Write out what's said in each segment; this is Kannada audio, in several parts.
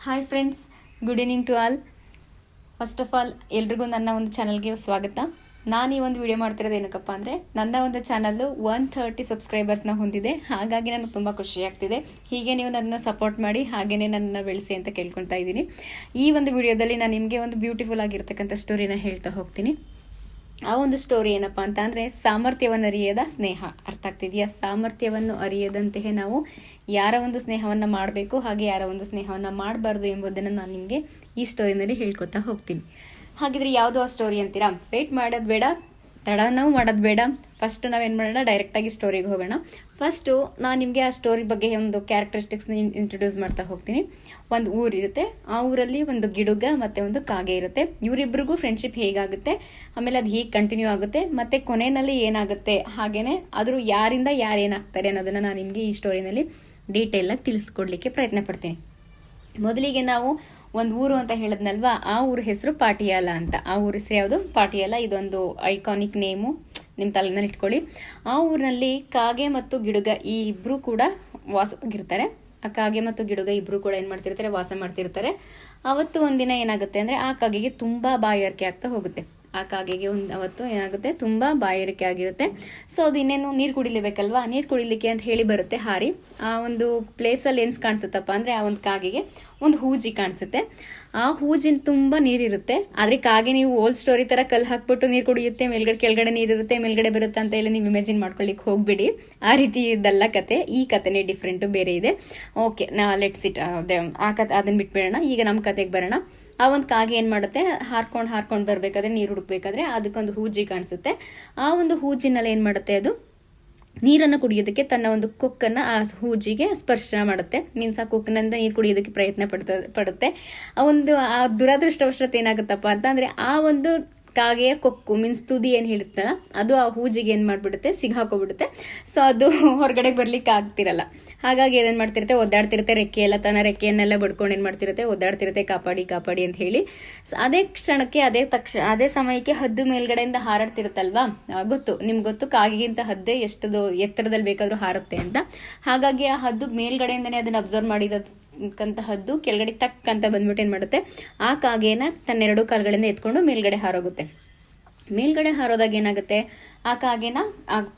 Hi friends, good evening to all. First of all ಎಲ್ರಿಗೂ ನನ್ನ ಒಂದು ಚಾನಲ್ಗೆ ಸ್ವಾಗತ. ನಾನು ಈ ಒಂದು ವಿಡಿಯೋ ಮಾಡ್ತಿರೋದು ಏನಕ್ಕಪ್ಪ ಅಂದರೆ, ನನ್ನ ಒಂದು ಚಾನಲ್ಲು 130 ಸಬ್ಸ್ಕ್ರೈಬರ್ಸ್ನ ಹೊಂದಿದೆ. ಹಾಗಾಗಿ ನನಗೆ ತುಂಬ ಖುಷಿ ಆಗ್ತಿದೆ. ಹೀಗೆ ನೀವು ನನ್ನನ್ನು ಸಪೋರ್ಟ್ ಮಾಡಿ, ಹಾಗೆಯೇ ನನ್ನನ್ನು ಬೆಳೆಸಿ ಅಂತ ಕೇಳ್ಕೊತಾ ಇದ್ದೀನಿ. ಈ ಒಂದು ವಿಡಿಯೋದಲ್ಲಿ ನಾನು ನಿಮಗೆ ಒಂದು ಬ್ಯೂಟಿಫುಲ್ ಆಗಿರ್ತಕ್ಕಂಥ ಸ್ಟೋರಿನ ಹೇಳ್ತಾ ಹೋಗ್ತೀನಿ. ಆ ಒಂದು ಸ್ಟೋರಿ ಏನಪ್ಪಾ ಅಂತ ಅಂದರೆ, ಸಾಮರ್ಥ್ಯವನ್ನು ಅರಿಯದ ಸ್ನೇಹ. ಅರ್ಥ ಆಗ್ತಿದೆಯಾ? ಸಾಮರ್ಥ್ಯವನ್ನು ಅರಿಯದಂತೆಯೇ ನಾವು ಯಾರ ಒಂದು ಸ್ನೇಹವನ್ನು ಮಾಡಬೇಕು, ಹಾಗೆ ಯಾರ ಒಂದು ಸ್ನೇಹವನ್ನು ಮಾಡಬಾರ್ದು ಎಂಬುದನ್ನು ನಾನು ನಿಮಗೆ ಈ ಸ್ಟೋರಿನಲ್ಲಿ ಹೇಳ್ಕೊತಾ ಹೋಗ್ತೀನಿ. ಹಾಗಿದ್ರೆ ಯಾವುದು ಆ ಸ್ಟೋರಿ ಅಂತೀರಾ? ವೇಟ್ ಮಾಡೋದು ಬೇಡ, ತಡನೂ ಮಾಡೋದು ಬೇಡ. ಫಸ್ಟ್ ನಾವೇನು ಮಾಡೋಣ, ಡೈರೆಕ್ಟಾಗಿ ಸ್ಟೋರಿಗೆ ಹೋಗೋಣ. ಫಸ್ಟು ನಾನು ನಿಮಗೆ ಆ ಸ್ಟೋರಿ ಬಗ್ಗೆ ಒಂದು ಕ್ಯಾರೆಕ್ಟರಿಸ್ಟಿಕ್ಸ್ನ ಇಂಟ್ರೊಡ್ಯೂಸ್ ಮಾಡ್ತಾ ಹೋಗ್ತೀನಿ. ಒಂದು ಊರಿರುತ್ತೆ, ಆ ಊರಲ್ಲಿ ಒಂದು ಗಿಡುಗ ಮತ್ತು ಒಂದು ಕಾಗೆ ಇರುತ್ತೆ. ಇವರಿಬ್ಬರಿಗೂ ಫ್ರೆಂಡ್ಶಿಪ್ ಹೇಗಾಗುತ್ತೆ, ಆಮೇಲೆ ಅದು ಹೇಗೆ ಕಂಟಿನ್ಯೂ ಆಗುತ್ತೆ, ಮತ್ತು ಕೊನೆಯಲ್ಲಿ ಏನಾಗುತ್ತೆ, ಹಾಗೆಯೇ ಅದ್ರ ಯಾರಿಂದ ಯಾರು ಏನಾಗ್ತಾರೆ ಅನ್ನೋದನ್ನು ನಾನು ನಿಮಗೆ ಈ ಸ್ಟೋರಿನಲ್ಲಿ ಡೀಟೇಲಾಗಿ ತಿಳಿಸ್ಕೊಡ್ಲಿಕ್ಕೆ ಪ್ರಯತ್ನ ಪಡ್ತೀನಿ. ಮೊದಲಿಗೆ ನಾವು ಒಂದು ಊರು ಅಂತ ಹೇಳಿದ್ನಲ್ವಾ, ಆ ಊರ ಹೆಸರು ಪಾಟಿಯಾಲ ಅಂತ. ಆ ಊರ ಹೆಸರು ಯಾವುದು? ಪಾಟಿಯಾಲ. ಇದೊಂದು ಐಕಾನಿಕ್ ನೇಮು, ನಿಮ್ಮ ತಲೆನಲ್ಲಿ ಇಟ್ಕೊಳ್ಳಿ. ಆ ಊರಿನಲ್ಲಿ ಕಾಗೆ ಮತ್ತು ಗಿಡುಗ ಈ ಇಬ್ಬರು ಕೂಡ ವಾಸವಾಗಿರ್ತಾರೆ. ಆ ಕಾಗೆ ಮತ್ತು ಗಿಡುಗ ಇಬ್ಬರು ಕೂಡ ಏನು ಮಾಡ್ತಿರ್ತಾರೆ, ವಾಸ ಮಾಡ್ತಿರ್ತಾರೆ. ಅವತ್ತು ಒಂದಿನ ಏನಾಗುತ್ತೆ ಅಂದರೆ, ಆ ಕಾಗೆಗೆ ತುಂಬ ಬಾಯಾರಿಕೆ ಆಗ್ತಾ ಹೋಗುತ್ತೆ. ಆ ಕಾಗೆಗೆ ಅವತ್ತು ಏನಾಗುತ್ತೆ, ತುಂಬ ಬಾಯಾರಿಕೆ ಆಗಿರುತ್ತೆ. ಸೊ ಅದು ಇನ್ನೇನು ನೀರು ಕುಡಿಲೇಬೇಕಲ್ವಾ, ನೀರು ಕುಡಿಲಿಕ್ಕೆ ಅಂತ ಹೇಳಿ ಬರುತ್ತೆ ಹಾರಿ. ಆ ಒಂದು ಪ್ಲೇಸಲ್ಲಿ ಏನು ಕಾಣಿಸುತ್ತಪ್ಪ ಅಂದರೆ, ಆ ಒಂದು ಕಾಗೆಗೆ ಒಂದು ಹೂಜಿ ಕಾಣಿಸುತ್ತೆ. ಆ ಹೂಜಿನ ತುಂಬ ನೀರಿರುತ್ತೆ. ಆದರೆ ಕಾಗೆ ನೀವು ಓಲ್ಡ್ ಸ್ಟೋರಿ ಥರ ಕಲ್ಲು ಹಾಕ್ಬಿಟ್ಟು ನೀರು ಕುಡಿಯುತ್ತೆ, ಮೇಲ್ಗಡೆ ಕೆಳಗಡೆ ನೀರಿರುತ್ತೆ, ಮೇಲ್ಗಡೆ ಬರುತ್ತೆ ಅಂತ ಎಲ್ಲ ನೀವು ಇಮ್ಯಾಜಿನ್ ಮಾಡ್ಕೊಳ್ಳಿಕ್ಕೆ ಹೋಗ್ಬಿಡಿ. ಆ ರೀತಿ ಇದ್ದಲ್ಲ ಕತೆ. ಈ ಕತೆನೇ ಡಿಫ್ರೆಂಟು, ಬೇರೆ ಇದೆ. Okay, let's it. ಆ ಕತೆ ಅದನ್ನು ಬಿಟ್ಬಿಡೋಣ. ಈಗ ನಮ್ಮ ಕತೆಗೆ ಬರೋಣ. ಆ ಒಂದು ಕಾಗೆ ಏನು ಮಾಡುತ್ತೆ, ಹಾರ್ಕೊಂಡು ಬರಬೇಕಾದ್ರೆ, ನೀರು ಹುಡುಕ್ಬೇಕಾದ್ರೆ ಅದಕ್ಕೊಂದು ಹೂಜಿ ಕಾಣಿಸುತ್ತೆ. ಆ ಒಂದು ಹೂಜಿನಲ್ಲಿ ಏನು ಮಾಡುತ್ತೆ, ಅದು ನೀರನ್ನು ಕುಡಿಯೋದಕ್ಕೆ ತನ್ನ ಒಂದು ಕೊಕ್ಕನ್ನು ಆ ಹೂಜಿಗೆ ಸ್ಪರ್ಶ ಮಾಡುತ್ತೆ. ಮೀನ್ಸ್ ಆ ಕೊಕ್ಕನಿಂದ ನೀರು ಕುಡಿಯೋದಕ್ಕೆ ಪ್ರಯತ್ನ ಪಡುತ್ತೆ. ಆ ದುರದೃಷ್ಟವಶಾತ್ ಏನಾಗುತ್ತಪ್ಪ ಅಂತ ಅಂದರೆ, ಆ ಒಂದು ಕಾಗೆಯ ಕೊಕ್ಕು ಮೀನ್ಸ್ ತುದಿ ಏನು ಹೇಳುತ್ತಲ್ಲ, ಅದು ಆ ಹೂಜಿಗೆ ಏನು ಮಾಡಿಬಿಡುತ್ತೆ, ಸಿಗಾಕೋಬಿಡುತ್ತೆ. ಸೊ ಅದು ಹೊರಗಡೆ ಬರ್ಲಿಕ್ಕೆ ಆಗ್ತಿರಲ್ಲ. ಹಾಗಾಗಿ ಏನೇನು ಮಾಡ್ತಿರುತ್ತೆ, ಒದ್ದಾಡ್ತಿರುತ್ತೆ. ರೆಕ್ಕೆ ಎಲ್ಲ ತನ್ನ ರೆಕ್ಕೆಯನ್ನೆಲ್ಲ ಬಡ್ಕೊಂಡು ಏನು ಮಾಡ್ತಿರುತ್ತೆ, ಒದ್ದಾಡ್ತಿರುತ್ತೆ, ಕಾಪಾಡಿ ಅಂತ ಹೇಳಿ. ಅದೇ ಕ್ಷಣಕ್ಕೆ ಅದೇ ಸಮಯಕ್ಕೆ ಹದ್ದು ಮೇಲ್ಗಡೆಯಿಂದ ಹಾರಾಡ್ತಿರುತ್ತಲ್ವಾ, ಗೊತ್ತು ನಿಮ್ಗೆ ಗೊತ್ತು, ಕಾಗೆಗಿಂತ ಹದ್ದೆ ಎಷ್ಟು ಎತ್ತರದಲ್ಲಿ ಬೇಕಾದ್ರೂ ಹಾರುತ್ತೆ ಅಂತ. ಹಾಗಾಗಿ ಆ ಹದ್ದು ಮೇಲ್ಗಡೆಯಿಂದನೇ ಅದನ್ನ ಅಬ್ಸರ್ವ್ ಮಾಡಿದಂತಹದ್ದು ಕೆಳಗಡೆ ತಕ್ ಅಂತ ಬಂದ್ಬಿಟ್ಟು ಏನ್ ಮಾಡುತ್ತೆ, ಆ ಕಾಗೆನ ತನ್ನೆರಡು ಕಾಲುಗಳಿಂದ ಎತ್ಕೊಂಡು ಮೇಲ್ಗಡೆ ಹಾರೋಗುತ್ತೆ. ಮೇಲ್ಗಡೆ ಹಾರೋದಾಗ ಏನಾಗುತ್ತೆ, ಆ ಕಾಗೆನ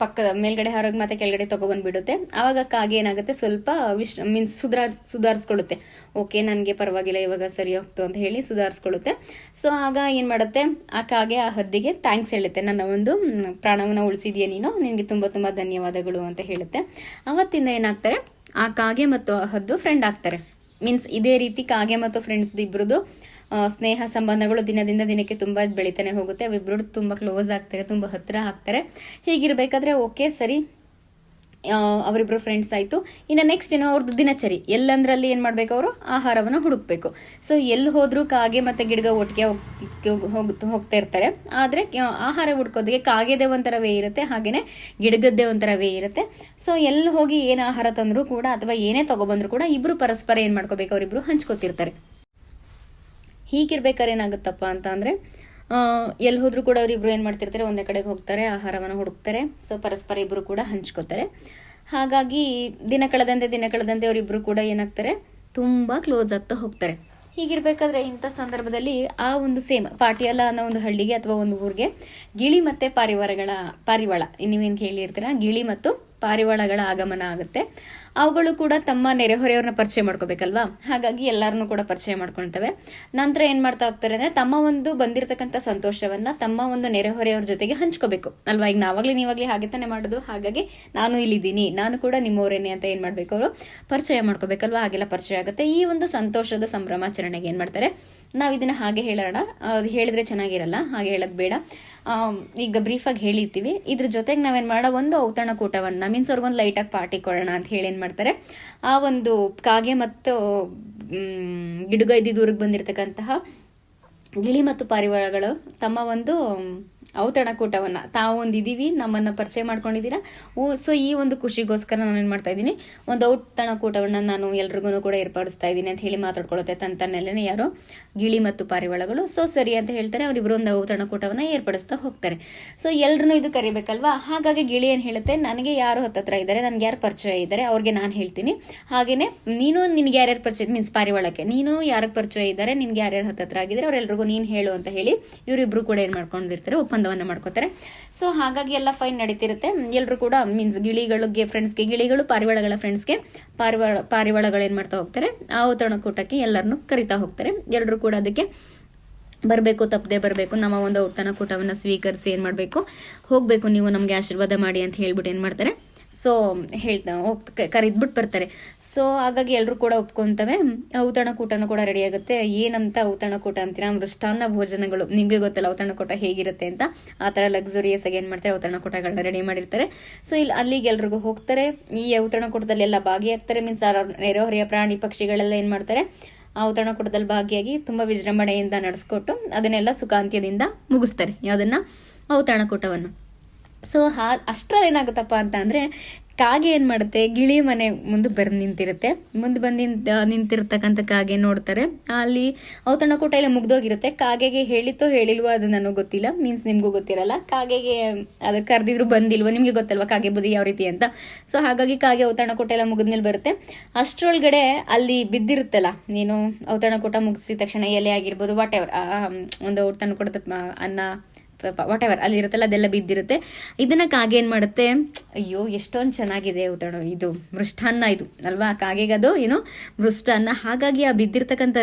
ಪಕ್ಕದ ಮೇಲ್ಗಡೆ ಹಾರೋಗಿ ಮತ್ತೆ ಕೆಳಗಡೆ ತಗೊಬಂದ್ಬಿಡುತ್ತೆ. ಆವಾಗ ಕಾಗೆ ಏನಾಗುತ್ತೆ, ಸ್ವಲ್ಪ ಸುಧಾರಿಸ್ಕೊಳ್ಳುತ್ತೆ. ಓಕೆ, ನನಗೆ ಪರವಾಗಿಲ್ಲ, ಇವಾಗ ಸರಿ ಹೋಗ್ತು ಅಂತ ಹೇಳಿ ಸುಧಾರಿಸ್ಕೊಳ್ಳುತ್ತೆ. ಸೊ ಆಗ ಏನ್ ಮಾಡುತ್ತೆ, ಆ ಕಾಗೆ ಆ ಹದ್ದಿಗೆ ಥ್ಯಾಂಕ್ಸ್ ಹೇಳುತ್ತೆ. ನನ್ನ ಒಂದು ಪ್ರಾಣವನ್ನ ಉಳಿಸಿದ್ಯಾ ನೀನು, ನಿನ್ಗೆ ತುಂಬಾ ತುಂಬಾ ಧನ್ಯವಾದಗಳು ಅಂತ ಹೇಳುತ್ತೆ. ಅವತ್ತಿಂದ ಏನಾಗ್ತಾರೆ, ಆ ಕಾಗೆ ಮತ್ತು ಆ ಹದ್ದು ಫ್ರೆಂಡ್ ಆಗ್ತಾರೆ. ಮೀನ್ಸ್ ಇದೇ ರೀತಿ ಕಾಗೆ ಮತ್ತು ಫ್ರೆಂಡ್ಸ್ ಇಬ್ರದ್ದು ಸ್ನೇಹ ಸಂಬಂಧಗಳು ದಿನದಿಂದ ದಿನಕ್ಕೆ ತುಂಬಾ ಬೆಳಿತಾನೆ ಹೋಗುತ್ತೆ. ಅವಿಬ್ರು ತುಂಬಾ ಕ್ಲೋಸ್ ಆಗ್ತಾರೆ, ತುಂಬಾ ಹತ್ತಿರ ಆಗ್ತಾರೆ. ಹೀಗಿರ್ಬೇಕಾದ್ರೆ ಓಕೆ ಸರಿ, ಅವರಿಬ್ರು ಫ್ರೆಂಡ್ಸ್ ಆಯ್ತು. ಇನ್ನು ನೆಕ್ಸ್ಟ್ ಏನೋ ಅವ್ರದ್ದು ದಿನಚರಿ, ಎಲ್ಲಂದ್ರಲ್ಲಿ ಏನ್ ಮಾಡ್ಬೇಕು, ಅವರು ಆಹಾರವನ್ನ ಹುಡುಕ್ಬೇಕು. ಸೊ ಎಲ್ಲಿ ಹೋದ್ರು ಕಾಗೆ ಮತ್ತೆ ಗಿಡಗ ಒಟ್ಟಿಗೆ ಹೋಗ್ತಾ ಇರ್ತಾರೆ. ಆದ್ರೆ ಆಹಾರ ಹುಡ್ಕೋದಕ್ಕೆ ಕಾಗೆದೇ ಒಂಥರ ವೇ ಇರುತ್ತೆ, ಹಾಗೇನೆ ಗಿಡಗದ್ದೇ ಒಂಥರ ವೇ ಇರುತ್ತೆ. ಸೊ ಎಲ್ಲಿ ಹೋಗಿ ಏನ್ ಆಹಾರ ತಂದ್ರು ಕೂಡ ಅಥವಾ ಏನೇ ತಗೊಬಂದ್ರು ಕೂಡ ಇಬ್ರು ಪರಸ್ಪರ ಏನ್ ಮಾಡ್ಕೋಬೇಕು, ಅವರಿಬ್ರು ಹಂಚ್ಕೋತಿರ್ತಾರೆ. ಹೀಗಿರ್ಬೇಕಾದ್ರೆ ಏನಾಗುತ್ತಪ್ಪ ಅಂತ ಅಂದ್ರೆ, ಎಲ್ಲಿ ಹೋದ್ರು ಕೂಡ ಅವರಿಬ್ರು ಏನ್ ಮಾಡ್ತಿರ್ತಾರೆ, ಒಂದೇ ಕಡೆಗೆ ಹೋಗ್ತಾರೆ, ಆಹಾರವನ್ನು ಹುಡುಕ್ತಾರೆ. ಸೊ ಪರಸ್ಪರ ಇಬ್ರು ಕೂಡ ಹಂಚ್ಕೋತಾರೆ. ಹಾಗಾಗಿ ದಿನ ಕಳೆದಂತೆ ಅವರಿಬ್ರು ಕೂಡ ಏನಾಗ್ತಾರೆ, ತುಂಬಾ ಕ್ಲೋಸ್ ಆಗ್ತಾ ಹೋಗ್ತಾರೆ. ಹೀಗಿರ್ಬೇಕಾದ್ರೆ ಇಂಥ ಸಂದರ್ಭದಲ್ಲಿ ಆ ಒಂದು ಸೇಮ್ ಪಾಟಿಯಾಲ ಅನ್ನೋ ಒಂದು ಹಳ್ಳಿಗೆ ಅಥವಾ ಒಂದು ಊರಿಗೆ ಗಿಳಿ ಮತ್ತೆ ಪಾರಿವಾಳ ನೀವೇನ್ ಕೇಳಿರ್ತೀರ, ಗಿಳಿ ಮತ್ತು ಪಾರಿವಾಳಗಳ ಆಗಮನ ಆಗುತ್ತೆ. ಅವುಗಳು ಕೂಡ ತಮ್ಮ ನೆರೆಹೊರೆಯವ್ರನ್ನ ಪರಿಚಯ ಮಾಡ್ಕೋಬೇಕಲ್ವಾ, ಹಾಗಾಗಿ ಎಲ್ಲಾರನ್ನೂ ಕೂಡ ಪರಿಚಯ ಮಾಡ್ಕೊಳ್ತವೆ. ನಂತರ ಏನ್ ಮಾಡ್ತಾ ಹೋಗ್ತಾರೆ ಅಂದ್ರೆ, ತಮ್ಮ ಒಂದು ಬಂದಿರತಕ್ಕಂಥ ಸಂತೋಷವನ್ನ ತಮ್ಮ ಒಂದು ನೆರೆಹೊರೆಯವ್ರ ಜೊತೆಗೆ ಹಂಚ್ಕೋಬೇಕು ಅಲ್ವಾ. ಈಗ ನೀವಾಗ್ಲಿ ಹಾಗೆ ತಾನೇ ಮಾಡೋದು. ಹಾಗಾಗಿ ನಾನು ಇಲ್ಲಿದ್ದೀನಿ, ನಾನು ಕೂಡ ನಿಮ್ಮವರೇನೆ ಅಂತ ಏನ್ ಮಾಡ್ಬೇಕು, ಅವರು ಪರಿಚಯ ಮಾಡ್ಕೋಬೇಕಲ್ವಾ. ಹಾಗೆಲ್ಲ ಪರಿಚಯ ಆಗುತ್ತೆ. ಈ ಒಂದು ಸಂತೋಷದ ಸಂಭ್ರಮಾಚರಣೆಗೆ ಏನ್ ಮಾಡ್ತಾರೆ, ನಾವ್ ಇದನ್ನ ಹಾಗೆ ಹೇಳೋಣ. ಹೇಳಿದ್ರೆ ಚೆನ್ನಾಗಿರಲ್ಲ, ಹಾಗೆ ಹೇಳೋದ್ ಬೇಡ. ಈಗ ಬ್ರೀಫ್ ಆಗಿ ಹೇಳಿರ್ತೀವಿ. ಇದ್ರ ಜೊತೆಗೆ ನಾವೇನ್ ಮಾಡೋಣ, ಒಂದು ಔತಣ ಕೂಟವನ್ನ ಮೀನ್ಸ್ ಅವ್ರಿಗೊಂದು ಲೈಟ್ ಆಗಿ ಪಾರ್ಟಿ ಕೊಡೋಣ ಅಂತ ಹೇಳಿ ಏನ್ ಮಾಡ್ತಾರೆ, ಆ ಒಂದು ಕಾಗೆ ಮತ್ತು ಗಿಡುಗ ಇದ್ದಿದ್ದು ಊರಿಗೆ ಬಂದಿರತಕ್ಕಂತಹ ಗಿಳಿ ಮತ್ತು ಪಾರಿವಾಳಗಳು ತಮ್ಮ ಒಂದು ಔತಣಕೂಟವನ್ನು ತಾವು ಒಂದಿದ್ದೀವಿ, ನಮ್ಮನ್ನು ಪರಿಚಯ ಮಾಡ್ಕೊಂಡಿದ್ದೀರಾ. ಸೊ ಈ ಒಂದು ಖುಷಿಗೋಸ್ಕರ ನಾನು ಏನು ಮಾಡ್ತಾ ಇದ್ದೀನಿ, ಒಂದು ಔತಣಕೂಟವನ್ನು ನಾನು ಎಲ್ರಿಗೂ ಕೂಡ ಏರ್ಪಡಿಸ್ತಾ ಇದ್ದೀನಿ ಅಂತ ಹೇಳಿ ಮಾತಾಡ್ಕೊಳ್ಳುತ್ತೆ ತನ್ನಲ್ಲೇ ಯಾರೋ ಗಿಳಿ ಮತ್ತು ಪಾರಿವಾಳಗಳು. ಸೊ ಸರಿ ಅಂತ ಹೇಳ್ತಾರೆ, ಅವರಿಬ್ಬರು ಒಂದು ಔತಣಕೂಟವನ್ನು ಏರ್ಪಡಿಸ್ತಾ ಹೋಗ್ತಾರೆ. ಸೊ ಎಲ್ರೂ ಇದು ಕರಿಬೇಕಲ್ವಾ. ಹಾಗಾಗಿ ಗಿಳಿ ಏನು ಹೇಳುತ್ತೆ, ನನಗೆ ಯಾರು ಹತ್ತತ್ರ ಇದ್ದಾರೆ, ನನಗೆ ಯಾರು ಪರಿಚಯ ಇದ್ದಾರೆ ಅವ್ರಿಗೆ ನಾನು ಹೇಳ್ತೀನಿ. ಹಾಗೇನೆ ನೀನು ನಿನ್ಗೆ ಯಾರ್ಯಾರು ಪರಿಚಯ, ಮೀನ್ಸ್ ಪಾರಿವಾಳಕ್ಕೆ ನೀನು ಯಾರಿಗೆ ಪರಿಚಯ ಇದ್ದಾರೆ, ನಿನ್ಗೆ ಯಾರ್ಯಾರು ಹತ್ತತ್ರ ಆಗಿದ್ದಾರೆ ಅವರೆಲ್ರಿಗೂ ನೀನು ಹೇಳು ಅಂತ ಹೇಳಿ ಇವರಿಬ್ರು ಕೂಡ ಏನು ಮಾಡ್ಕೊಂಡಿರ್ತಾರೆ, ಒಪ್ಪಂದವನ್ನು ಮಾಡ್ಕೋತಾರೆ. ಸೊ ಹಾಗಾಗಿ ಎಲ್ಲ ಫೈನ್ ನಡೀತಿರುತ್ತೆ. ಎಲ್ಲರೂ ಕೂಡ ಮೀನ್ಸ್ ಗಿಳಿಗಳಿಗೆ ಫ್ರೆಂಡ್ಸ್ಗೆ, ಗಿಳಿಗಳು ಪಾರಿವಾಳಗಳ ಫ್ರೆಂಡ್ಸ್ಗೆ, ಪಾರಿವಾಳಗಳು ಏನು ಮಾಡ್ತಾ ಹೋಗ್ತಾರೆ, ಆ ಔತಣಕೂಟಕ್ಕೆ ಎಲ್ಲರನ್ನು ಕರಿತಾ ಹೋಗ್ತಾರೆ. ಎಲ್ಲರೂ ಕೂಡ ಅದಕ್ಕೆ ಬರಬೇಕು, ತಪ್ಪದೆ ಬರಬೇಕು, ನಮ್ಮ ಒಂದು ಔತಣಕೂಟವನ್ನು ಸ್ವೀಕರಿಸಿ ಏನು ಮಾಡಬೇಕು, ಹೋಗಬೇಕು, ನೀವು ನಮಗೆ ಆಶೀರ್ವಾದ ಮಾಡಿ ಅಂತ ಹೇಳ್ಬಿಟ್ಟು ಏನು ಮಾಡ್ತಾರೆ, ಸೊ ಕರಿದ್ಬಿಟ್ಟು ಬರ್ತಾರೆ. ಸೊ ಹಾಗಾಗಿ ಎಲ್ಲರೂ ಕೂಡ ಒಪ್ಕೊಂತವೆ. ಔತಣಕೂಟನೂ ಕೂಡ ರೆಡಿ ಆಗುತ್ತೆ. ಏನಂತ ಔತಣಕೂಟ ಅಂತೀರಾ, ಮೃಷ್ಟಾನ್ನ ಭೋಜನಗಳು. ನಿಮಗೆ ಗೊತ್ತಲ್ಲ ಔತಣಕೂಟ ಹೇಗಿರುತ್ತೆ ಅಂತ. ಆ ಥರ ಲಕ್ಸುರಿಯಸ್ ಆಗಿ ಏನು ಮಾಡ್ತಾರೆ, ಔತಣಕೂಟಗಳನ್ನ ರೆಡಿ ಮಾಡಿರ್ತಾರೆ. ಸೊ ಇಲ್ಲಿ ಅಲ್ಲಿಗೆ ಎಲ್ರಿಗೂ ಹೋಗ್ತಾರೆ. ಈ ಔತಣಕೂಟದಲ್ಲಿ ಎಲ್ಲ ಭಾಗಿಯಾಗ್ತಾರೆ. ಮೀನ್ಸ್ ನೆರೆಹೊರೆಯ ಪ್ರಾಣಿ ಪಕ್ಷಿಗಳೆಲ್ಲ ಏನು ಮಾಡ್ತಾರೆ, ಆ ಔತಣಕೂಟದಲ್ಲಿ ಭಾಗಿಯಾಗಿ ತುಂಬ ವಿಜೃಂಭಣೆಯಿಂದ ನಡೆಸ್ಕೊಟ್ಟು ಅದನ್ನೆಲ್ಲ ಸುಖಾಂತ್ಯದಿಂದ ಮುಗಿಸ್ತಾರೆ, ಯಾವುದನ್ನ, ಔತಣಕೂಟವನ್ನು. ಸೊ ಅಷ್ಟರಲ್ಲಿ ಏನಾಗುತ್ತಪ್ಪ ಅಂತ ಅಂದರೆ, ಕಾಗೆ ಏನು ಮಾಡುತ್ತೆ, ಗಿಳಿ ಮನೆ ಮುಂದೆ ನಿಂತಿರುತ್ತೆ. ಮುಂದೆ ಬಂದು ನಿಂತಿರ್ತಕ್ಕಂಥ ಕಾಗೆ ನೋಡ್ತಾರೆ, ಅಲ್ಲಿ ಔತಣಕೂಟ ಎಲ್ಲ ಮುಗ್ದೋಗಿರುತ್ತೆ. ಕಾಗೆಗೆ ಹೇಳಿತ್ತೋ ಹೇಳಿಲ್ವೋ ಅದು ನನಗೆ ಗೊತ್ತಿಲ್ಲ, ಮೀನ್ಸ್ ನಿಮಗೂ ಗೊತ್ತಿರಲ್ಲ. ಕಾಗೆಗೆ ಅದು ಕರೆದಿದ್ರು ಬಂದಿಲ್ವೋ ನಿಮಗೆ ಗೊತ್ತಲ್ವ ಕಾಗೆ ಬುದ್ಧಿ ಯಾವ ರೀತಿ ಅಂತ. ಸೊ ಹಾಗಾಗಿ ಕಾಗೆ ಔತಣಕೂಟ ಎಲ್ಲ ಮುಗಿದ್ಮೇಲೆ ಬರುತ್ತೆ. ಅಷ್ಟರೊಳಗಡೆ ಅಲ್ಲಿ ಬಿದ್ದಿರುತ್ತಲ್ಲ, ನೀನು ಔತಣಕೂಟ ಮುಗಿಸಿದ ತಕ್ಷಣ ಎಲೆ ಆಗಿರ್ಬೋದು, ವಾಟ್ ಎವರ್, ಒಂದು ಔತಣಕೂಟದ ಅನ್ನ ವಾಟ್ ಎವರ್ ಅಲ್ಲಿ ಇರುತ್ತಲ್ಲ ಅದೆಲ್ಲ ಬಿದ್ದಿರುತ್ತೆ. ಇದನ್ನ ಕಾಗೆ ಏನು ಮಾಡುತ್ತೆ, ಅಯ್ಯೋ ಎಷ್ಟೊಂದು ಚೆನ್ನಾಗಿದೆ ಇದು ಮೃಷ್ಟಾನ್ನ ಇದು ಅಲ್ವಾ, ಕಾಗೆಗದು ಏನು ಮೃಷ್ಟಾನ್ನ. ಹಾಗಾಗಿ ಆ ಬಿದ್ದಿರ್ತಕ್ಕಂಥ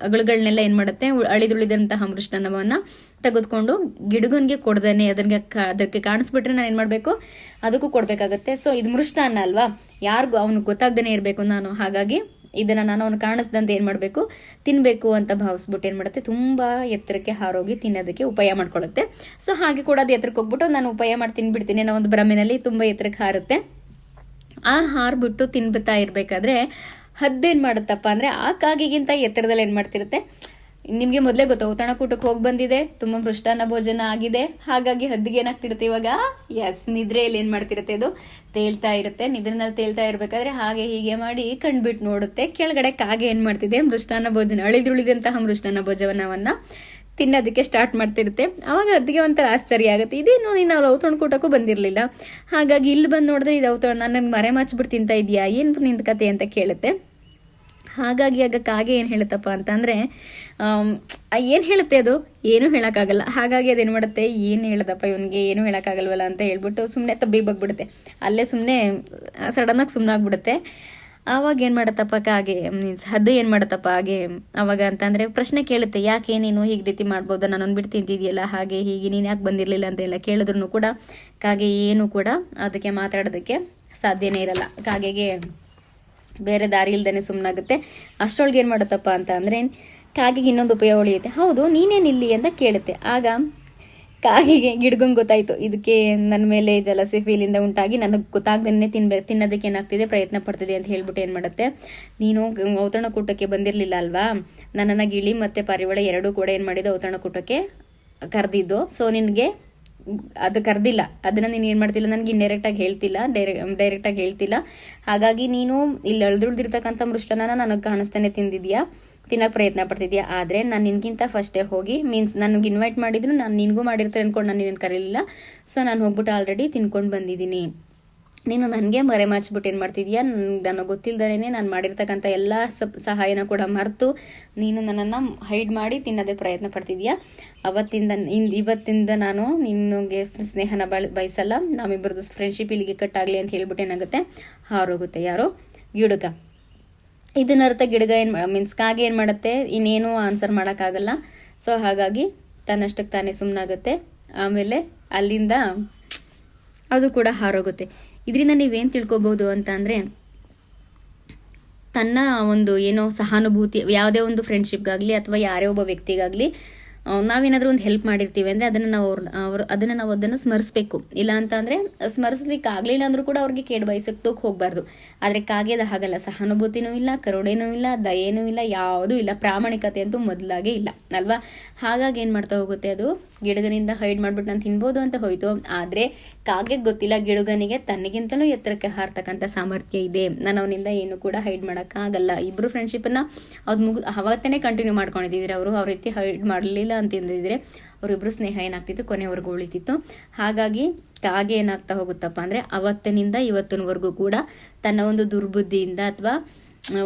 ಅಗಳುಗಳನ್ನೆಲ್ಲ ಏನು ಮಾಡುತ್ತೆ, ಅಳಿದುಳಿದಂತಹ ಮೃಷ್ಟಾನ್ನವನ್ನು ತೆಗೆದುಕೊಂಡು ಗಿಡಗನ್ಗೆ ಕೊಡ್ದೇನೆ ಅದಕ್ಕೆ ಕಾಣಿಸ್ಬಿಟ್ರೆ ನಾನು ಏನು ಮಾಡಬೇಕು, ಅದಕ್ಕೂ ಕೊಡಬೇಕಾಗತ್ತೆ. ಸೊ ಇದು ಮೃಷ್ಟಾನ್ನ ಅಲ್ವಾ, ಯಾರಿಗೂ ಅವನಿಗೆ ಗೊತ್ತಾಗ್ದೇ ಇರಬೇಕು ನಾನು. ಹಾಗಾಗಿ ಇದನ್ನು ನಾನು ಅವನು ಕಾಣಿಸ್ದಂತೆ ಏನು ಮಾಡಬೇಕು, ತಿನ್ನಬೇಕು ಅಂತ ಭಾವಿಸ್ಬಿಟ್ಟು ಏನು ಮಾಡುತ್ತೆ, ತುಂಬ ಎತ್ತರಕ್ಕೆ ಹಾರೋಗಿ ತಿನ್ನೋದಕ್ಕೆ ಉಪಾಯ ಮಾಡ್ಕೊಳ್ಳುತ್ತೆ. ಸೊ ಹಾಗೆ ಕೂಡ ಅದು ಎತ್ತರಕ್ಕೆ ಹೋಗ್ಬಿಟ್ಟು ನಾನು ಉಪಾಯ ಮಾಡಿ ತಿನ್ಬಿಡ್ತೀನಿ ಅನ್ನೋ ಒಂದು ಭ್ರಮೆನಲ್ಲಿ ತುಂಬ ಎತ್ತರಕ್ಕೆ ಹಾರುತ್ತೆ. ಆ ಹಾರ್ಬಿಟ್ಟು ತಿನ್ಬಿಡ್ತಾ ಇರಬೇಕಾದ್ರೆ ಹದ್ದೇನು ಮಾಡುತ್ತಪ್ಪ ಅಂದರೆ, ಆ ಕಾಗಿಗಿಂತ ಎತ್ತರದಲ್ಲಿ ಏನು ಮಾಡ್ತಿರುತ್ತೆ, ನಿಮಗೆ ಮೊದಲೇ ಗೊತ್ತು ಔತಣಕೂಟಕ್ಕೆ ಹೋಗಿ ಬಂದಿದೆ, ತುಂಬ ಮೃಷ್ಟಾನ್ನ ಭೋಜನ ಆಗಿದೆ. ಹಾಗಾಗಿ ಹದ್ದಿಗೆ ಏನಾಗ್ತಿರುತ್ತೆ ಇವಾಗ, ನಿದ್ರೆಯಲ್ಲಿ ಏನು ಮಾಡ್ತಿರುತ್ತೆ, ಅದು ತೇಲ್ತಾ ಇರುತ್ತೆ. ನಿದ್ರೆನಲ್ಲಿ ತೇಲ್ತಾ ಇರಬೇಕಾದ್ರೆ ಹಾಗೆ ಹೀಗೆ ಮಾಡಿ ಕಣ್ಬಿಟ್ಟು ನೋಡುತ್ತೆ. ಕೆಳಗಡೆ ಕಾಗೆ ಏನು ಮಾಡ್ತಿದೆ, ಮೃಷ್ಟಾನ್ನ ಭೋಜನ, ಅಳಿದುಳಿದಂತಹ ಮೃಷ್ಟಾನ್ನ ಭೋಜನವನ್ನು ತಿನ್ನೋದಕ್ಕೆ ಸ್ಟಾರ್ಟ್ ಮಾಡ್ತಿರುತ್ತೆ. ಅವಾಗ ಹದ್ದಿಗೆ ಒಂಥರ ಆಶ್ಚರ್ಯ ಆಗುತ್ತೆ, ಇದೇನು ನೀನು ಅವ್ರು ಔತಣಕೂಟಕ್ಕೂ ಬಂದಿರಲಿಲ್ಲ, ಹಾಗಾಗಿ ಇಲ್ಲಿ ಬಂದು ನೋಡಿದ್ರೆ ಇದು ಔತಣ ನನಗೆ ಮರೆ ಮಾಚ್ಬಿಟ್ಟು ತಿಂತಾ ಇದೆಯಾ, ಏನು ನಿಂದ ಕತೆ ಅಂತ ಕೇಳುತ್ತೆ. ಹಾಗಾಗಿ ಆಗ ಕಾಗೆ ಏನು ಹೇಳುತ್ತಪ್ಪ ಅಂತಂದರೆ, ಏನು ಹೇಳುತ್ತೆ ಅದು, ಏನೂ ಹೇಳೋಕ್ಕಾಗಲ್ಲ. ಹಾಗಾಗಿ ಅದೇನು ಮಾಡುತ್ತೆ, ಏನು ಹೇಳದಪ್ಪ ಇವನಿಗೆ, ಏನೂ ಹೇಳೋಕ್ಕಾಗಲ್ವಲ್ಲ ಅಂತ ಹೇಳ್ಬಿಟ್ಟು ಸುಮ್ಮನೆ ತಬ್ಬಿಗೆ ಬಗ್ಬಿಡುತ್ತೆ. ಅಲ್ಲೇ ಸುಮ್ಮನೆ ಸಡನ್ನಾಗಿ ಸುಮ್ಮನೆ ಆಗ್ಬಿಡುತ್ತೆ. ಆವಾಗ ಏನು ಮಾಡುತ್ತಪ್ಪ ಕಾಗೆ, ಮೀನ್ಸ್ ಹದ್ದು ಏನು ಮಾಡುತ್ತಪ್ಪ ಹಾಗೆ ಅವಾಗ ಅಂತಂದರೆ ಪ್ರಶ್ನೆ ಕೇಳುತ್ತೆ, ಯಾಕೆ ನೀನು ಹೀಗೆ ರೀತಿ ಮಾಡ್ಬೋದಾ, ನಾನು ಬಿಟ್ಟು ತಿಂತಿದೆಯಲ್ಲ, ಹಾಗೆ ಹೀಗೆ ನೀನು ಯಾಕೆ ಬಂದಿರಲಿಲ್ಲ ಅಂತೆಲ್ಲ ಕೇಳಿದ್ರು ಕೂಡ ಕಾಗೆ ಏನು ಕೂಡ ಅದಕ್ಕೆ ಮಾತಾಡೋದಕ್ಕೆ ಸಾಧ್ಯನೇ ಇರಲ್ಲ. ಕಾಗೆಗೆ ಬೇರೆ ದಾರಿ ಇಲ್ದೇ ಸುಮ್ಮನಾಗುತ್ತೆ. ಅಷ್ಟರೊಳಗೆ ಏನು ಮಾಡುತ್ತಪ್ಪ ಅಂತ ಅಂದರೆ, ಕಾಗೆಗೆ ಇನ್ನೊಂದು ಉಪಯೋಗ ಉಳಿಯುತ್ತೆ. ಹೌದು ನೀನೇನಿಲ್ಲಿ ಅಂತ ಕೇಳುತ್ತೆ. ಆಗ ಕಾಗೆಗೆ ಗಿಡಗಂಗೆ ಗೊತ್ತಾಯಿತು, ಇದಕ್ಕೆ ನನ್ನ ಮೇಲೆ ಜಲಸಿ ಫೀಲಿಂದ ಉಂಟಾಗಿ ನನಗೆ ಗೊತ್ತಾಗ್ದೇ ತಿನ್ನೋದಕ್ಕೆ ಏನಾಗ್ತಿದೆ, ಪ್ರಯತ್ನ ಪಡ್ತಿದೆ ಅಂತ ಹೇಳ್ಬಿಟ್ಟು ಏನು ಮಾಡುತ್ತೆ, ನೀನು ಔತಣಕೂಟಕ್ಕೆ ಬಂದಿರಲಿಲ್ಲ ಅಲ್ವಾ, ನನ್ನನ್ನು ಗಿಳಿ ಮತ್ತು ಪಾರಿವಾಳ ಎರಡೂ ಕೂಡ ಏನು ಮಾಡಿದ್ದು ಔತಣಕೂಟಕ್ಕೆ ಕರೆದಿದ್ದು. ಸೊ ನಿನಗೆ ಅದು ಕರೆದಿಲ್ಲ, ಅದನ್ನು ನೀನು ಏನು ಮಾಡ್ತಿಲ್ಲ, ನನಗೆ ಇಂಡೈರೆಕ್ಟಾಗಿ ಹೇಳ್ತಿಲ್ಲ, ಡೈರೆಕ್ಟಾಗಿ ಹೇಳ್ತಿಲ್ಲ. ಹಾಗಾಗಿ ನೀನು ಇಲ್ಲಿ ಅಳ್ದುಳ್ದಿರ್ತಕ್ಕಂಥ ಮೃಷ್ಟಾನ್ನ ನನಗೆ ಕಾಣಿಸ್ತಾನೆ ತಿನ್ನೋಕೆ ಪ್ರಯತ್ನ ಪಡ್ತಿದ್ಯಾ. ಆದರೆ ನಾನು ನಿನಗಿಂತ ಫಸ್ಟೇ ಹೋಗಿ, ಮೀನ್ಸ್ ನನಗೆ ಇನ್ವೈಟ್ ಮಾಡಿದ್ರು ನಾನು ನಿನಗೂ ಮಾಡಿರ್ತಾರೆ ಅಂದ್ಕೊಂಡು ನಾನು ನಿನ್ನ ಕರೀಲಿಲ್ಲ. ಸೊ ನಾನು ಹೋಗ್ಬಿಟ್ಟು ಆಲ್ರೆಡಿ ತಿನ್ಕೊಂಡು ಬಂದಿದ್ದೀನಿ. ನೀನು ನನಗೆ ಮರೆ ಮಾಚ್ಬಿಟ್ಟು ಏನು ಮಾಡ್ತಿದ್ಯಾ, ನನಗೆ ಗೊತ್ತಿಲ್ಲದೇ ನಾನು ಮಾಡಿರ್ತಕ್ಕಂಥ ಎಲ್ಲ ಸಹಾಯನ ಕೂಡ ಮರೆತು ನೀನು ನನ್ನನ್ನು ಹೈಡ್ ಮಾಡಿ ತಿನ್ನೋದಕ್ಕೆ ಪ್ರಯತ್ನ ಪಡ್ತಿದ್ಯಾ. ಇವತ್ತಿಂದ ನಾನು ನಿನಗೆ ಸ್ನೇಹನ ಬಯಸಲ್ಲ, ನಾವಿಬ್ಬರದು ಫ್ರೆಂಡ್ಶಿಪ್ ಇಲ್ಲಿಗೆ ಕಟ್ಟಾಗಲಿ ಅಂತ ಹೇಳ್ಬಿಟ್ಟು ಏನಾಗುತ್ತೆ, ಹಾರೋಗುತ್ತೆ ಯಾರೋ ಗಿಡಗ. ಇದನ್ನರ್ಥ ಗಿಡಗ ಮೀನ್ಸ್ ಕಾಗೆ ಏನು ಮಾಡುತ್ತೆ, ಇನ್ನೇನು ಆನ್ಸರ್ ಮಾಡೋಕ್ಕಾಗಲ್ಲ. ಸೊ ಹಾಗಾಗಿ ತನ್ನಷ್ಟಕ್ಕೆ ತಾನೇ ಸುಮ್ಮನಾಗುತ್ತೆ. ಆಮೇಲೆ ಅಲ್ಲಿಂದ ಅದು ಕೂಡ ಹಾರೋಗುತ್ತೆ. ಇದರಿಂದ ನೀವೇನು ತಿಳ್ಕೊಬೋದು ಅಂತ ಅಂದರೆ, ತನ್ನ ಒಂದು ಏನೋ ಸಹಾನುಭೂತಿ ಯಾವುದೇ ಒಂದು ಫ್ರೆಂಡ್ಶಿಪ್ಗಾಗಲಿ ಅಥವಾ ಯಾರೇ ಒಬ್ಬ ವ್ಯಕ್ತಿಗಾಗಲಿ ನಾವೇನಾದರೂ ಒಂದು ಹೆಲ್ಪ್ ಮಾಡಿರ್ತೀವಿ ಅಂದರೆ ಅದನ್ನು ನಾವು ಅದನ್ನು ಸ್ಮರಿಸ್ಬೇಕು. ಇಲ್ಲ ಅಂತ ಅಂದರೆ ಸ್ಮರಿಸ್ಲಿಕ್ಕೆ ಆಗಲಿಲ್ಲ ಅಂದರೂ ಕೂಡ ಅವ್ರಿಗೆ ಕೇಡು ಬಯಸಕ್ಕೆ ಹೋಗಬಾರ್ದು. ಆದರೆ ಕಾಗೆದ ಹಾಗಲ್ಲ, ಸಹಾನುಭೂತಿನೂ ಇಲ್ಲ, ಕರುಣೆನೂ ಇಲ್ಲ, ದಯೆನೂ ಇಲ್ಲ, ಯಾವುದೂ ಇಲ್ಲ, ಪ್ರಾಮಾಣಿಕತೆ ಅಂತೂ ಮೊದಲಾಗೆ ಇಲ್ಲ ಅಲ್ವಾ. ಹಾಗಾಗಿ ಏನು ಮಾಡ್ತಾ ಹೋಗುತ್ತೆ, ಅದು ಗಿಡಗನಿಂದ ಹೈಡ್ ಮಾಡಿಬಿಟ್ಟು ನಾನು ತಿನ್ಬೋದು ಅಂತ ಹೋಯ್ತು. ಆದರೆ ಕಾಗೆ ಗೊತ್ತಿಲ್ಲ, ಗಿಡಗನಿಗೆ ತನಗಿಂತಲೂ ಎತ್ತರಕ್ಕೆ ಹಾರ್ತಕ್ಕಂಥ ಸಾಮರ್ಥ್ಯ ಇದೆ, ನಾನು ಅವನಿಂದ ಏನು ಕೂಡ ಹೈಡ್ ಮಾಡೋಕ್ಕಾಗಲ್ಲ. ಇಬ್ಬರು ಫ್ರೆಂಡ್ಶಿಪ್ಪನ್ನು ಅವತ್ತೇ ಕಂಟಿನ್ಯೂ ಮಾಡ್ಕೊಂಡಿದ್ದಿದ್ರೆ ಅವರು ಅವ್ರ ರೀತಿ ಹೈಡ್ ಮಾಡಲಿಲ್ಲ ಅಂತಂದಿದ್ರೆ ಅವರಿಬ್ಬರು ಸ್ನೇಹ ಏನಾಗ್ತಿತ್ತು, ಕೊನೆವರೆಗೂ ಉಳಿತಿತ್ತು. ಹಾಗಾಗಿ ಕಾಗೆ ಏನಾಗ್ತಾ ಹೋಗುತ್ತಪ್ಪ ಅಂದರೆ ಅವತ್ತಿನಿಂದ ಇವತ್ತಿನವರೆಗೂ ಕೂಡ ತನ್ನ ಒಂದು ದುರ್ಬುದ್ಧಿಯಿಂದ ಅಥವಾ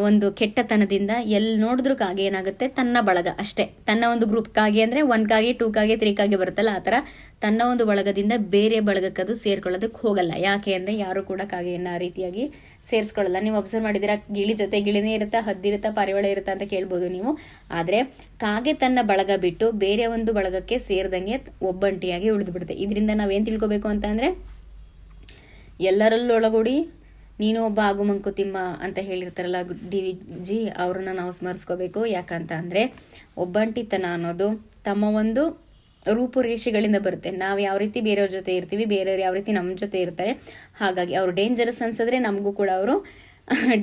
ಒಂದು ಕೆಟ್ಟತನದಿಂದ ಎಲ್ಲಿ ನೋಡಿದ್ರು ಕಾಗೆ ಏನಾಗುತ್ತೆ, ತನ್ನ ಬಳಗ ಅಷ್ಟೇ, ತನ್ನ ಒಂದು ಗ್ರೂಪ್ ಕಾಗೆ ಅಂದರೆ 1 ಕಾಗೆ 2 ಕಾಗೆ 3 ಕಾಗೆ ಬರುತ್ತಲ್ಲ, ಆ ಥರ ತನ್ನ ಒಂದು ಬಳಗದಿಂದ ಬೇರೆ ಬಳಗಕ್ಕೆ ಅದು ಸೇರ್ಕೊಳ್ಳೋದಕ್ಕೆ ಹೋಗಲ್ಲ. ಯಾಕೆ ಅಂದರೆ ಯಾರು ಕೂಡ ಕಾಗೆಯನ್ನು ಆ ರೀತಿಯಾಗಿ ಸೇರಿಸ್ಕೊಳ್ಳಲ್ಲ. ನೀವು ಅಬ್ಸರ್ವ್ ಮಾಡಿದಿರ, ಗಿಳಿ ಜೊತೆ ಗಿಳಿನೇ ಇರುತ್ತಾ, ಹದ್ದಿರುತ್ತಾ, ಪಾರಿವಾಳ ಇರುತ್ತಾ ಅಂತ ಕೇಳ್ಬೋದು ನೀವು. ಆದರೆ ಕಾಗೆ ತನ್ನ ಬಳಗ ಬಿಟ್ಟು ಬೇರೆ ಒಂದು ಬಳಗಕ್ಕೆ ಸೇರಿದಂಗೆ ಒಬ್ಬಂಟಿಯಾಗಿ ಉಳಿದು ಬಿಡುತ್ತೆ. ಇದರಿಂದ ನಾವೇನು ತಿಳ್ಕೊಬೇಕು ಅಂತ ಅಂದರೆ, ಎಲ್ಲರಲ್ಲೂ ಒಳಗೂಡಿ ನೀನು ಒಬ್ಬ ಆಗು ಮಂಕುತಿಮ್ಮ ಅಂತ ಹೇಳಿರ್ತಾರಲ್ಲ DVG, ಅವ್ರನ್ನ ನಾವು ಸ್ಮರಿಸ್ಕೋಬೇಕು. ಯಾಕಂತ ಅಂದರೆ ಒಬ್ಬಂಟಿತನ ಅನ್ನೋದು ತಮ್ಮ ಒಂದು ರೂಪುರೇಷೆಗಳಿಂದ ಬರುತ್ತೆ. ನಾವು ಯಾವ ರೀತಿ ಬೇರೆಯವ್ರ ಜೊತೆ ಇರ್ತೀವಿ, ಬೇರೆಯವ್ರು ಯಾವ ರೀತಿ ನಮ್ಮ ಜೊತೆ ಇರ್ತಾರೆ. ಹಾಗಾಗಿ ಅವರು ಡೇಂಜರಸ್ ಅನ್ಸಿದ್ರೆ ನಮಗೂ ಕೂಡ ಅವರು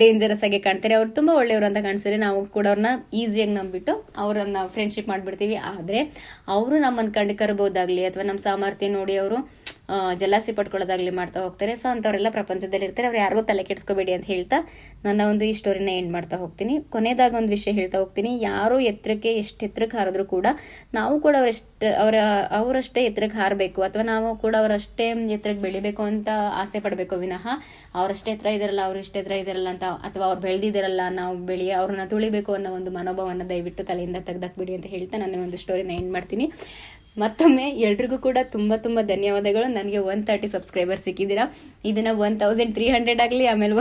ಡೇಂಜರಸ್ ಆಗಿ ಕಾಣ್ತಾರೆ. ಅವ್ರು ತುಂಬ ಒಳ್ಳೆಯವರು ಅಂತ ಕಾಣಿಸಿದ್ರೆ ನಾವು ಕೂಡ ಅವ್ರನ್ನ ಈಸಿಯಾಗಿ ನಂಬಿಟ್ಟು ಅವರನ್ನ ಫ್ರೆಂಡ್ಶಿಪ್ ಮಾಡಿಬಿಡ್ತೀವಿ. ಆದರೆ ಅವರು ನಮ್ಮನ್ನು ಕಂಡು ಕರ್ಬೋದಾಗಲಿ ಅಥವಾ ನಮ್ಮ ಸಾಮರ್ಥ್ಯ ನೋಡಿ ಅವರು ಜಲಾಸಿ ಪಟ್ಕೊಳ್ಳೋದಾಗ್ಲಿ ಮಾಡ್ತಾ ಹೋಗ್ತಾರೆ. ಸೊ ಅಂಥವರೆಲ್ಲ ಪ್ರಪಂಚದಲ್ಲಿ ಇರ್ತಾರೆ, ಅವ್ರು ಯಾರಿಗೂ ತಲೆ ಕೆಡಿಸ್ಕೋಬೇಡಿ ಅಂತ ಹೇಳ್ತಾ ನನ್ನ ಒಂದು ಈ ಸ್ಟೋರಿನ ಎಂಡ್ ಮಾಡ್ತಾ ಹೋಗ್ತೀನಿ. ಕೊನೆಯದಾಗ ಒಂದು ವಿಷಯ ಹೇಳ್ತಾ ಹೋಗ್ತೀನಿ, ಯಾರು ಎತ್ತರಕ್ಕೆ ಎಷ್ಟು ಎತ್ತರಕ್ಕೆ ಹಾರಿದ್ರು ಕೂಡ ನಾವು ಕೂಡ ಅವರಷ್ಟೇ ಎತ್ತರಕ್ಕೆ ಹಾರಬೇಕು, ಅಥವಾ ನಾವು ಕೂಡ ಅವರಷ್ಟೇ ಎತ್ತರಕ್ಕೆ ಬೆಳಿಬೇಕು ಅಂತ ಆಸೆ ಪಡಬೇಕು ವಿನಃ ಅವರಷ್ಟೇ ಎತ್ತರ ಇದಾರಲ್ಲ, ಅವ್ರು ಇಷ್ಟೇ ಎತ್ತರ ಇದಾರಲ್ಲ ಅಂತ, ಅಥವಾ ಅವ್ರು ಬೆಳೆದಿದ್ದಾರಲ್ಲ ನಾವು ಅವ್ರನ್ನ ತುಳಿಬೇಕು ಅನ್ನೋ ಒಂದು ಮನೋಭಾವನ ದಯವಿಟ್ಟು ತಲೆಯಿಂದ ತೆಗೆದಾಕ್ಬಿಡಿ ಅಂತ ಹೇಳ್ತಾ ನನ್ನ ಒಂದು ಸ್ಟೋರಿನ ಎಂಡ್ ಮಾಡ್ತೀನಿ. ಮತ್ತೊಮ್ಮೆ ಎಲ್ರಿಗೂ ಕೂಡ ತುಂಬ ತುಂಬ ಧನ್ಯವಾದಗಳು. ನನಗೆ 130 ಸಬ್ಸ್ಕ್ರೈಬರ್ ಸಿಕ್ಕಿದ್ದೀರಾ. ಇದನ್ನು 1300 ಆಗಲಿ, ಆಮೇಲೆ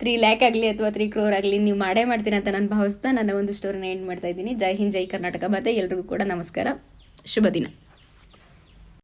3 ಲ್ಯಾಕ್ ಆಗಲಿ ಅಥವಾ 3 crore ಆಗಲಿ ನೀವು ಮಾಡೇ ಮಾಡ್ತೀನಿ ಅಂತ ನಾನು ಭಾವಿಸ್ತಾ ನನ್ನ ಒಂದು ಸ್ಟೋರಿನ ಎಂಡ್ ಮಾಡ್ತಾ ಇದ್ದೀನಿ. ಜೈ ಹಿಂದ್, ಜೈ ಕರ್ನಾಟಕ. ಮತ್ತೆ ಎಲ್ರಿಗೂ ಕೂಡ ನಮಸ್ಕಾರ, ಶುಭ ದಿನ.